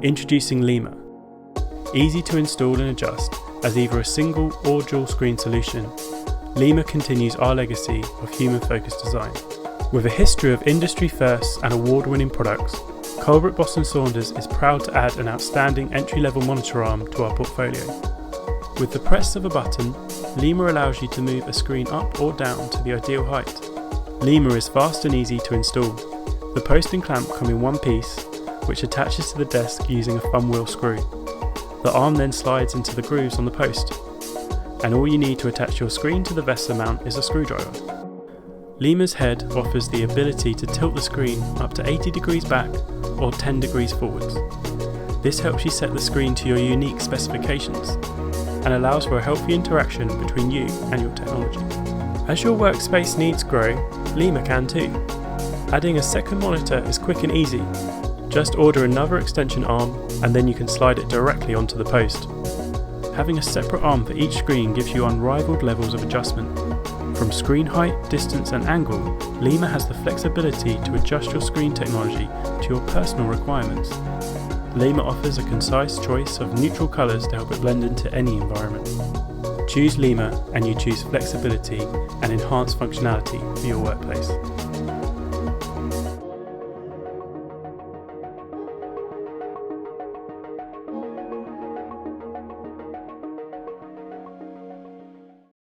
Introducing Lima. Easy to install and adjust as either a single or dual screen solution, Lima continues our legacy of human-focused design. With a history of industry firsts and award-winning products, Colbert Boston Saunders is proud to add an outstanding entry-level monitor arm to our portfolio. With the press of a button, Lima allows you to move a screen up or down to the ideal height. Lima is fast and easy to install. The post and clamp come in one piece, which attaches to the desk using a thumbwheel screw. The arm then slides into the grooves on the post, and all you need to attach your screen to the VESA mount is a screwdriver. Lima's head offers the ability to tilt the screen up to 80 degrees back or 10 degrees forwards. This helps you set the screen to your unique specifications and allows for a healthy interaction between you and your technology. As your workspace needs grow, Lima can too. Adding a second monitor is quick and easy. Just order another extension arm and then you can slide it directly onto the post. Having a separate arm for each screen gives you unrivaled levels of adjustment. From screen height, distance and angle, Lima has the flexibility to adjust your screen technology to your personal requirements. Lima offers a concise choice of neutral colours to help it blend into any environment. Choose Lima and you choose flexibility and enhanced functionality for your workplace.